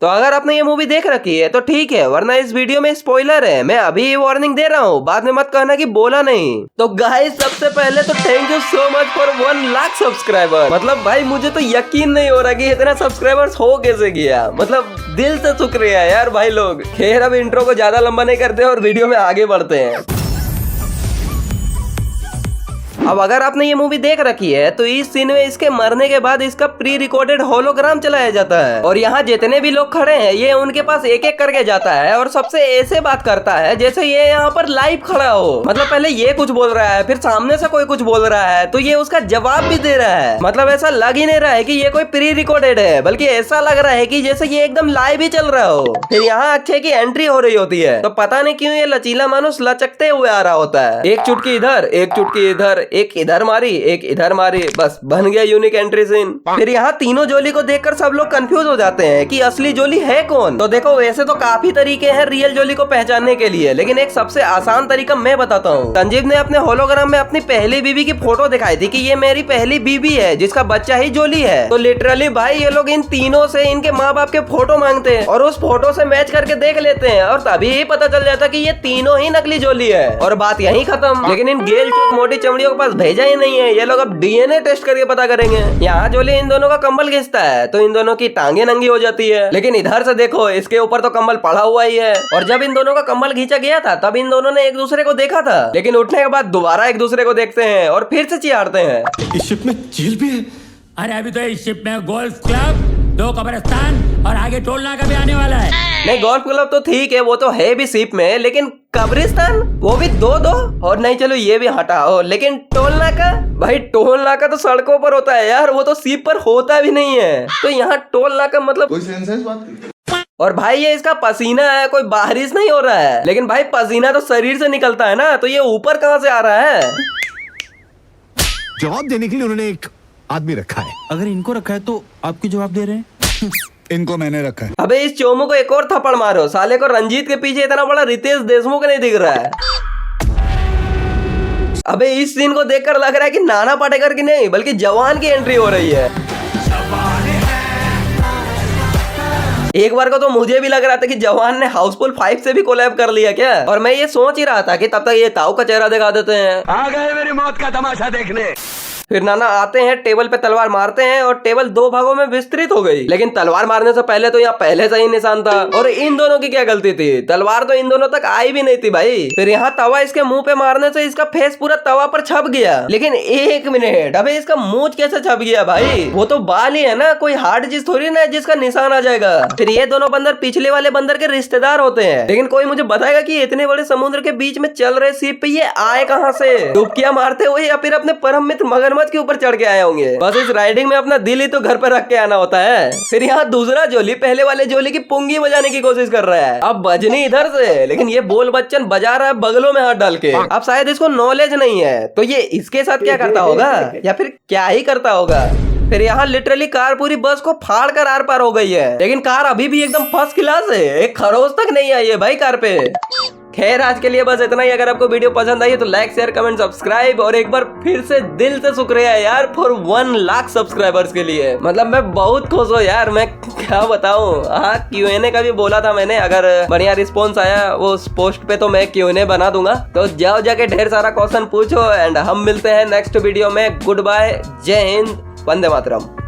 तो अगर आपने ये मूवी देख रखी है तो ठीक है, वरना इस वीडियो में स्पॉइलर है, मैं अभी वार्निंग दे रहा हूँ, बाद में मत कहना कि बोला नहीं। तो गाइस सबसे पहले तो thank you so much for 1 lakh subscriber. मतलब भाई मुझे तो यकीन नहीं हो रहा कि इतना सब्सक्राइबर्स हो कैसे गया, मतलब दिल से शुक्रिया यार भाई लोग। खैर अब इंट्रो को ज्यादा लंबा नहीं करते और वीडियो में आगे बढ़ते हैं। अब अगर आपने ये मूवी देख रखी है तो इस सीन में इसके मरने के बाद इसका प्री रिकॉर्डेड होलोग्राम चलाया जाता है और यहाँ जितने भी लोग खड़े हैं ये उनके पास एक एक करके जाता है और सबसे ऐसे बात करता है जैसे ये यहाँ पर लाइव खड़ा हो। मतलब पहले ये कुछ बोल रहा है, फिर सामने से कोई कुछ बोल रहा है तो ये उसका जवाब भी दे रहा है। मतलब ऐसा लग ही नहीं रहा है कि ये कोई प्री रिकॉर्डेड है, बल्कि ऐसा लग रहा है कि जैसे ये एकदम लाइव ही चल रहा हो। फिर यहाँ अक्षय की एंट्री हो रही होती है तो पता नहीं क्यों ये लचीला मानुस लचकते हुए आ रहा होता है। एक चुटकी इधर, एक चुटकी इधर, एक इधर मारी, एक इधर मारी, बस बन गया यूनिक एंट्री सीन। फिर यहाँ तीनों जोली को देखकर सब लोग कंफ्यूज हो जाते हैं कि असली जोली है कौन। तो देखो वैसे तो काफी तरीके हैं रियल जोली को पहचानने के लिए, लेकिन एक सबसे आसान तरीका मैं बताता हूँ। संजीव ने अपने होलोग्राम में अपनी पहली बीवी की फोटो दिखाई थी कि ये मेरी पहली बीवी है जिसका बच्चा ही जोली है। तो लिटरली भाई ये लोग इन तीनों से इनके माँ बाप के फोटो मांगते हैं और उस फोटो से मैच करके देख लेते हैं और तभी ही पता चल जाता कि ये तीनों ही नकली जोली है और बात यहीं खत्म। लेकिन इन गेल चूक मोटी चमड़ियों के पास भेजा ही नहीं है, ये लोग अब डीएनए टेस्ट करके पता करेंगे। यहाँ जोली इन दोनों का कंबल खींचता है तो इन दोनों की टांगे नंगी हो जाती है, लेकिन इधर से देखो इसके ऊपर तो कंबल पड़ा हुआ ही है। और जब इन दोनों का कंबल खींचा गया था तब इन दोनों ने एक दूसरे को देखा था, लेकिन उठने के बाद दोबारा एक दूसरे को देखते हैं और फिर से चिढ़ते हैं। इस शिप में झील भी है? अरे अभी तो इस शिप में गोल्फ क्लब, 2 कब्रिस्तान और आगे टोल नाका भी आने वाला है। नहीं गोल्फ क्लब तो ठीक है, वो तो है भी शिप में, लेकिन कब्रिस्तान वो भी दो और नहीं चलो ये भी हटाओ, लेकिन टोल नाका, भाई टोल नाका तो सड़कों पर होता है यार, वो तो शिप पर होता भी नहीं है। तो यहाँ टोल नाका मतलब कोई सेंस है इस बात की? और भाई ये इसका पसीना है, कोई बारिश नहीं हो रहा है, लेकिन भाई पसीना तो शरीर से निकलता है ना, तो ये ऊपर कहाँ से आ रहा है? जवाब देने के लिए उन्होंने एक आदमी रखा है। अगर इनको रखा है तो आप क्यों जवाब दे रहे हैं? इनको मैंने रखा है। अबे इस चोमू को एक और थप्पड़ मारो, साले को रंजीत के पीछे इतना बड़ा रितेश देशमुख नहीं दिख रहा है। अबे इस सीन को देखकर लग रहा है कि नाना पाटेकर की नहीं बल्कि जवान की एंट्री हो रही है। एक बार को तो मुझे भी लग रहा था कि जवान ने हाउसफुल 5 से भी कोलैब कर लिया क्या, और मैं ये सोच ही रहा था कि तब तक ये ताऊ का चेहरा दिखा देते हैं। आ गए मेरी मौत का तमाशा देखने। फिर नाना आते हैं, टेबल पे तलवार मारते हैं और टेबल 2 भागों में विस्तृत हो गई, लेकिन तलवार मारने से पहले तो यहाँ पहले से ही निशान था। और इन दोनों की क्या गलती थी, तलवार तो इन दोनों तक आई भी नहीं थी भाई। फिर यहाँ तवा इसके मुंह पे मारने से इसका फेस पूरा तवा पर छप गया, लेकिन 1 मिनट, अबे इसका मूंछ कैसे छप गया भाई? वो तो बाल ही है ना, कोई हार्ड चीज थोड़ी ना जिसका निशान आ जाएगा। फिर ये दोनों बंदर पिछले वाले बंदर के रिश्तेदार होते हैं, लेकिन कोई मुझे बताएगा कि इतने बड़े समुद्र के बीच में चल रहे शिप पे ये आए कहाँ से? डुबकियां मारते हुए या फिर अपने परम मित्र मगरमच्छ के ऊपर चढ़ के आए होंगे? बस इस राइडिंग में अपना दिल ही तो घर पर रख के आना होता है। फिर यहाँ दूसरा जोली पहले वाले जोली की पुंगी बजाने की कोशिश कर रहा है, अब बजनी इधर से, लेकिन ये बोल बच्चन बजा रहा है बगलों में हाथ डाल के। अब शायद इसको नॉलेज नहीं है, तो ये इसके साथ क्या करता होगा या फिर क्या ही करता होगा। फिर यहाँ लिटरली कार पूरी बस को फाड़ कर आर पार हो गई है, लेकिन कार अभी भी एकदम फर्स्ट क्लास है, एक खरोच तक नहीं आई है भाई कार पे। खैर आज के लिए बस इतना ही। अगर आपको वीडियो पसंद आई है तो लाइक शेयर कमेंट सब्सक्राइब, और एक बार फिर से दिल से शुक्रिया यार फॉर 1 लाख सब्सक्राइबर्स के लिए। मतलब मैं बहुत खुश हूँ यार, मैं क्या बताऊँ। हाँ Q&A का भी बोला था मैंने, अगर बढ़िया रिस्पॉन्स आया वो पोस्ट पे तो मैं Q&A बना दूंगा, तो जाओ जाके ढेर सारा क्वेश्चन पूछो। एंड हम मिलते हैं नेक्स्ट वीडियो में। गुड बाय, जय हिंद, वंदे मातरम।